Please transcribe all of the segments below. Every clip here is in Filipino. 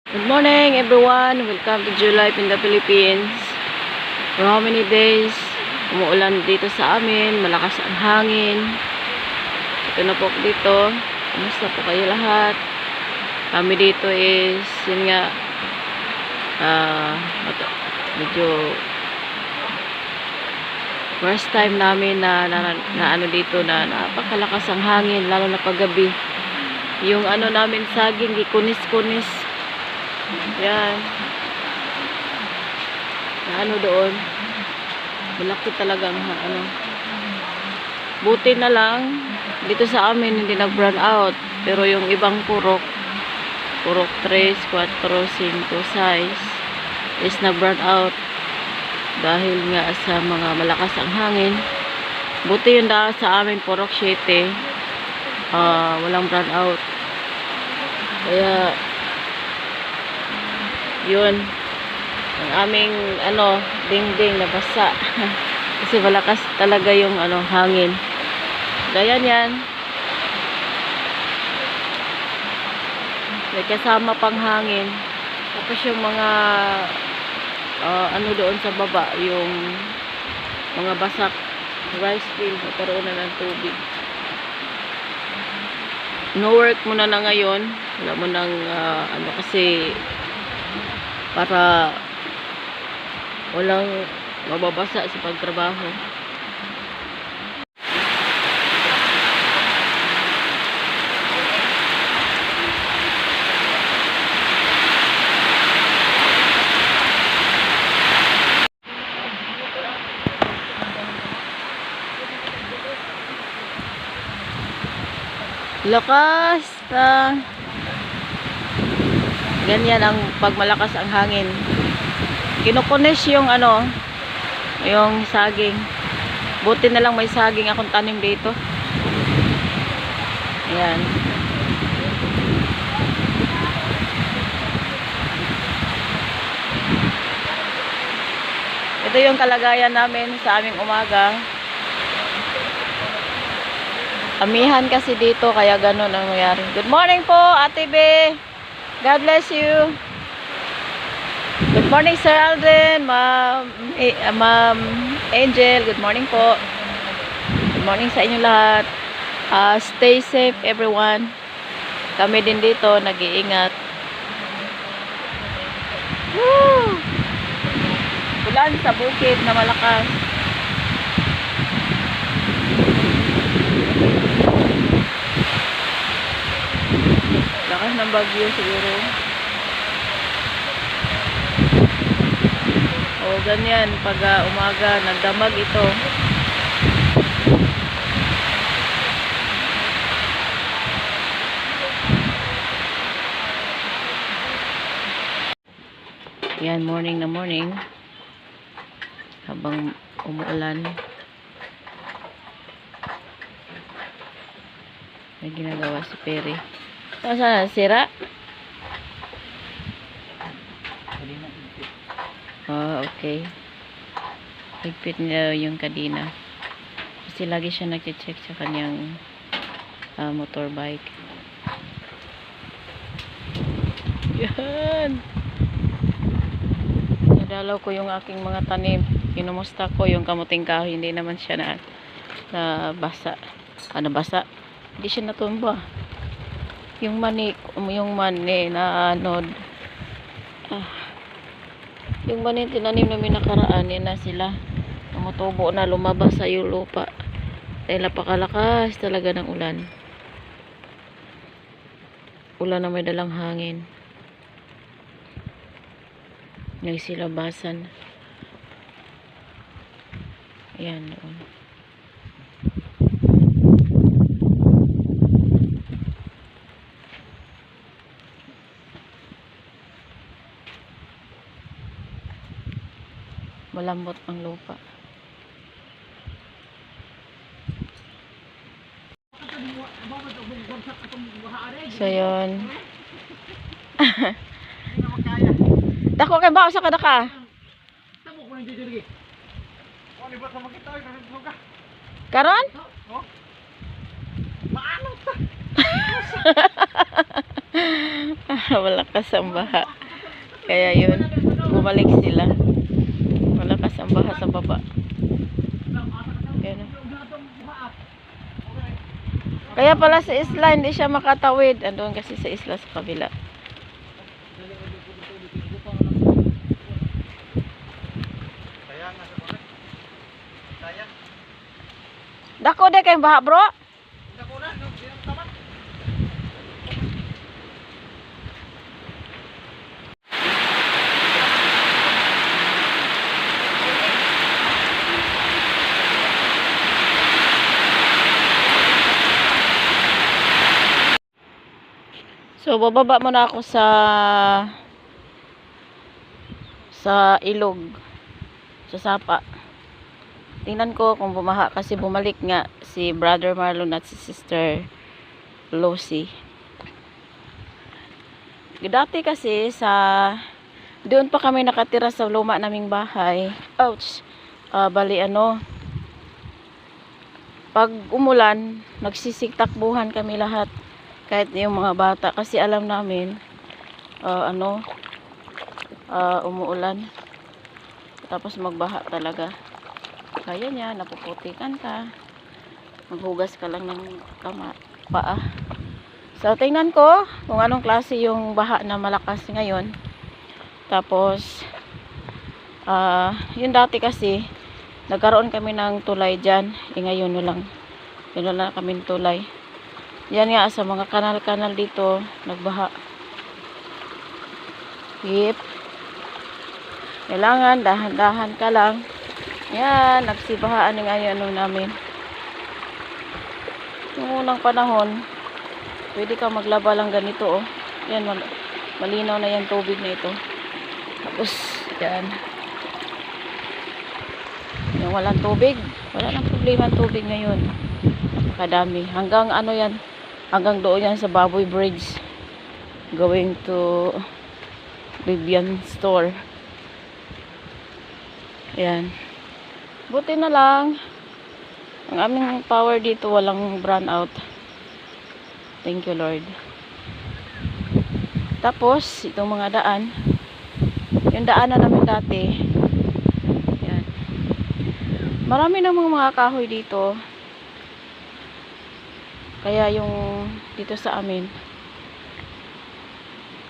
Good morning everyone. Welcome to July in the Philippines. For how many days? Umuulan dito sa amin. Malakas ang hangin. Ito na po dito. Kumusta po kayo lahat? Kami dito is, yun nga, medyo first time namin na ano dito na napakalakas ang hangin, lalo na paggabi. Yung ano namin saging, gikunis-kunis. Yan. Na ano doon. Malaki talagang ano. Buti na lang dito sa amin hindi nag-brown out. Pero yung ibang purok 3, 4, 5 size is nag-brown out dahil nga sa mga malakas ang hangin. Buti yung dahil sa amin purok 7 walang brown out. Kaya yun ang aming ano dingding na basa kasi malakas talaga yung ano hangin. Ganyan yan, may kasama pang hangin. Tapos yung mga ano doon sa baba, yung mga basak rice field, nagkaroon na ng tubig. No work muna na ngayon, wala mo nang ano kasi para walang mababasa sa pagtrabaho. Lakas ganyan ang pagmalakas ang hangin. Kinukunis yung ano, yung saging. Buti na lang may saging akong tanim dito. Ayan. Ito yung kalagayan namin sa aming umaga. Amihan kasi dito kaya ganun ang nangyari. Good morning po, Ate B. God bless you. Good morning, Sir Alden, Ma'am Angel. Good morning po. Good morning sa inyo lahat. Stay safe, everyone. Kami din dito, nag-iingat. Woo! Ulan sa bukid na malakas. Lakas ng bagyo siguro. O ganyan pag umaga nagdamag ito. Yan, morning na morning habang umuulan. May ginagawa si Perry. Saan? Sira? Oh, okay. Higpit niya yung kadina. Kasi lagi siya nag-check sa kanyang motorbike. Yan. Nadalaw ko yung aking mga tanim. Kinumusta ko yung kamuting kahoy. Hindi naman siya na basa. Basa? Hindi siya natumba. Yung mani na anod. Yung mani tinanim namin nakaraan, yan na sila. Tumutubo na, lumabas sa yung lupa. Dahil napakalakas talaga ng ulan. Ulan na may dalang hangin. Nagsilabasan. Ayan doon. Malambot ang lupa. So yun. Dako kay ba sa kada ka? Karon? Maano ta? Malakas ang baha. Kaya yun, bumalik sila. Malakas ang baha sa baba. Yan. Kaya pala sa isla, hindi siya makatawid. Andun kasi sa isla sa kabila. Dako de kay baha, bro. So bababa muna ako sa ilog, sa sapa. Tingnan ko kung bumaha kasi bumalik nga si Brother Marlon at si Sister Lucy. Dati kasi doon pa kami nakatira sa luma naming bahay. Ouch. Bali pag umulan, nagsisitakbuhan kami lahat. Kahit yung mga bata kasi alam namin umuulan. Tapos magbaha talaga. Kaya niya, napuputikan ka. Maghugas ka lang ng paa. So, tingnan ko kung anong klase yung baha na malakas ngayon. Tapos, yung dati kasi, nagkaroon kami ng tulay dyan. Ngayon wala kami tulay. Yan nga, sa mga kanal-kanal dito, nagbaha. Yep. Kailangan, dahan-dahan ka lang. Yan, nagsibahaan ngayon namin. Yung unang panahon, pwede ka maglaba lang ganito, oh. Yan, malinaw na yung tubig na ito. Tapos, yan. Yung walang tubig, wala nang problema ang tubig ngayon. Napakadami. Hanggang hanggang doon yan sa Baboy Bridge. Going to Vivian Store. Yan. Buti na lang ang aming power dito walang brown out. Thank you Lord. Tapos itong mga daan, yung daanan namin dati, yan, marami namang mga kahoy dito. Kaya yung dito sa amin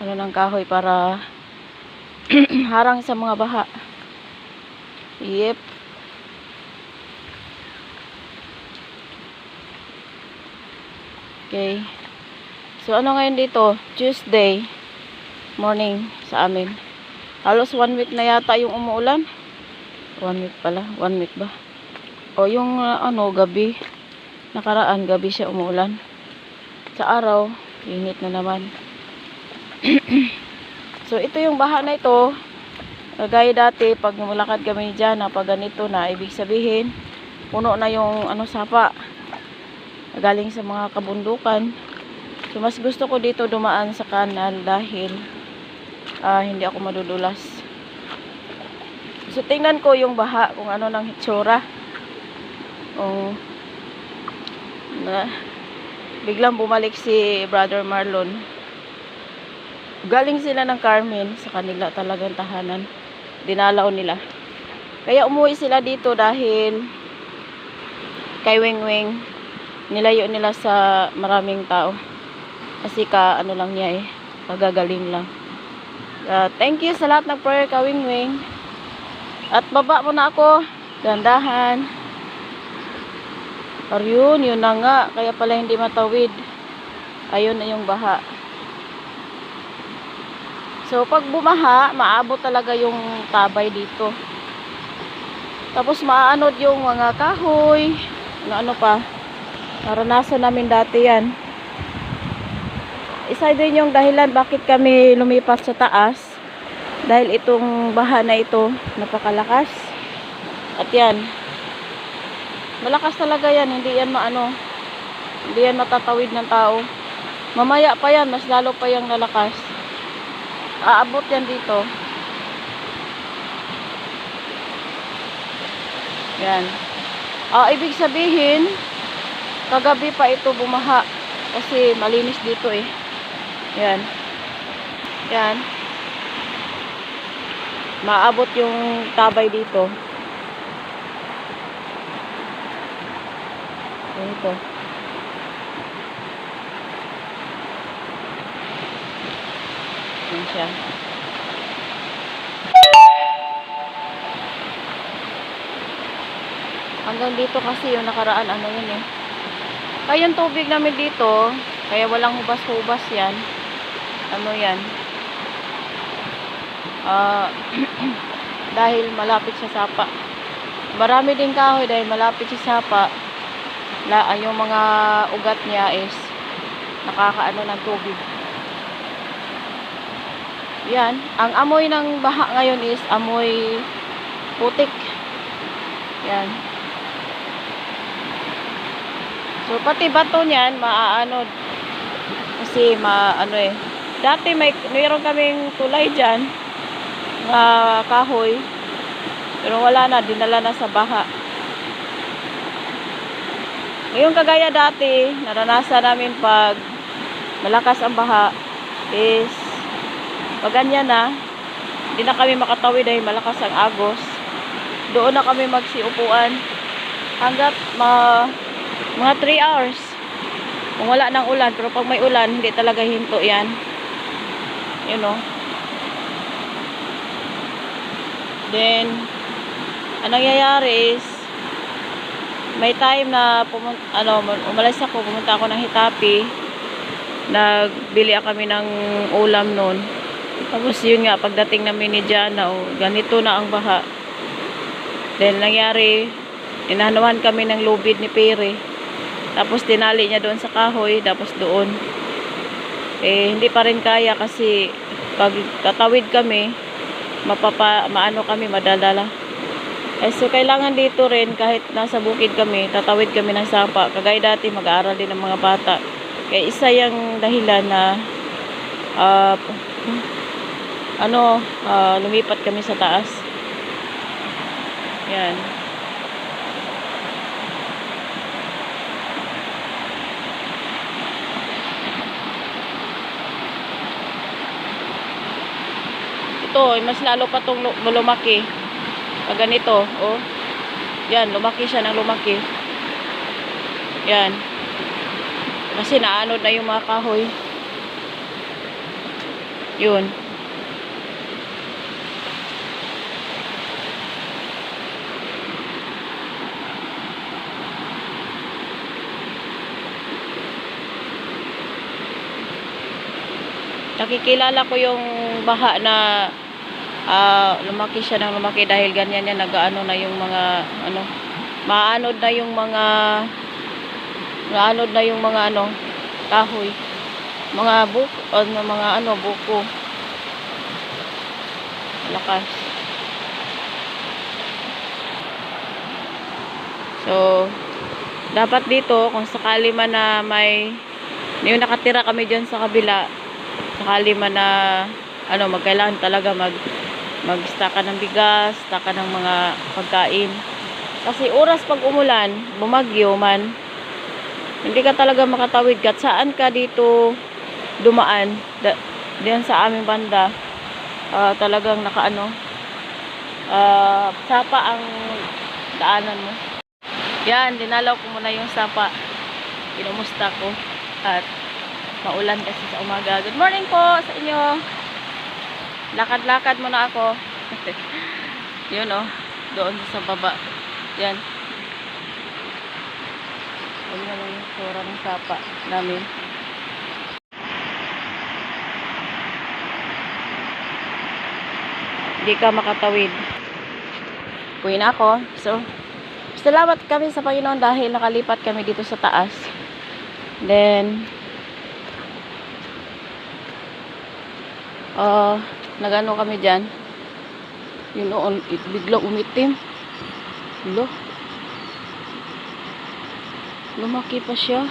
ng kahoy para harang sa mga baha. Yep. Okay. So, ngayon dito? Tuesday morning sa amin. Halos 1 week na yata yung umuulan. 1 week pala. 1 week ba? O, yung gabi. Nakaraan, gabi siya umuulan. Sa araw, init na naman. So, ito yung baha na ito. Gaya dati, pag lumulakad kami dyan, pag ganito na, ibig sabihin, puno na yung sapa. Galing sa mga kabundukan. So, mas gusto ko dito dumaan sa kanal dahil hindi ako madudulas. So, tingnan ko yung baha kung ano ng hitsura. Biglang bumalik si Brother Marlon. Galing sila ng Carmen sa kanila talagang tahanan. Dinalaw nila. Kaya umuwi sila dito dahil kay Wing nilayo nila sa maraming tao. Kasi lang niya kagagaling lang. Thank you sa lahat ng prayer ka Wing. At baba muna ako. Dandahan. Ayun, yun na nga. Kaya pala hindi matawid. Ayun na yung baha. So, pag bumaha, maabot talaga yung tabay dito. Tapos, maaanod yung mga kahoy. Ano pa. Naranasan namin dati yan. Isa din yung dahilan bakit kami lumipat sa taas. Dahil itong baha na ito, napakalakas. At yan. Malakas talaga yan. Hindi yan hindi yan matatawid ng tao. Mamaya pa yan. Mas lalo pa yung lalakas. Aabot yan dito. Yan. Ibig sabihin, kagabi pa ito bumaha. Kasi malinis dito Yan. Yan. Maabot yung tabay dito. Ito. Yan siya. Hanggang dito kasi yung nakaraan, ano yun eh. Kaya yung tubig namin dito, kaya walang hubas-hubas yan. Ano yan? Dahil malapit sa sapa. Marami din kahoy dahil malapit sa sapa. Yung mga ugat niya is nakakaano ng tubig. Yan. Ang amoy ng baha ngayon is amoy putik. Yan. So, pati bato niyan, maaano, kasi maano eh. Dati mayroon kaming tulay dyan, kahoy, pero wala na, dinala na sa baha. Ngayon kagaya dati, naranasan namin pag malakas ang baha, is, pag ganyan na, hindi na kami makatawid dahil malakas ang agos. Doon na kami magsiupuan, hanggat mga 3 hours. Kung wala ng ulan, pero pag may ulan, hindi talaga hinto yan. You know. Then, ang nangyayari is, may time na umalis ako, pumunta ako ng Hitapi. Nagbili kami ng ulam noon. Tapos yun nga, pagdating namin ni Jana, ganito na ang baha. Then, nangyari, inahanuhan kami ng lubid ni Pere. Tapos tinali niya doon sa kahoy, tapos doon. Hindi pa rin kaya kasi pag tatawid kami, maano kami, madadala. So kailangan dito rin, kahit nasa bukid kami, tatawid kami ng sapa. Kagaya dati, mag-aaral din ng mga bata. Kaya isa yung dahilan na lumipat kami sa taas. Yan. Mas lalo pa itong lumaki. Pag ganito, oh. Yan, lumaki siya ng lumaki. Yan. Kasi naanod na yung mga kahoy. Yun. Nakikilala ko yung baha na lumaki siya ng lumaki dahil ganyan yan, nagaano na yung mga maanod na yung mga kahoy, mga buko, lakas. So dapat dito, kung sakali man na yung nakatira kami dyan sa kabila, sakali man na magkailangan talaga mag-stock ka ng bigas, stock ka ng mga pagkain. Kasi oras pag umulan, bumagyo man, hindi ka talaga makatawid. Kahit saan ka dito dumaan, diyan sa aming banda, talagang sapa ang daanan mo. Yan, dinalaw ko muna yung sapa. Kinumusta ko. At maulan kasi sa umaga. Good morning po sa inyo. Lakad-lakad muna ako. Yun doon sa baba. Yan. Yan lang yung sura ng sapa namin. Hindi ka makatawid. Uwi na ako. So, salamat kami sa Panginoon dahil nakalipat kami dito sa taas. Then, nagano kami dyan. Yun biglang umitim. Lumaki pa siya.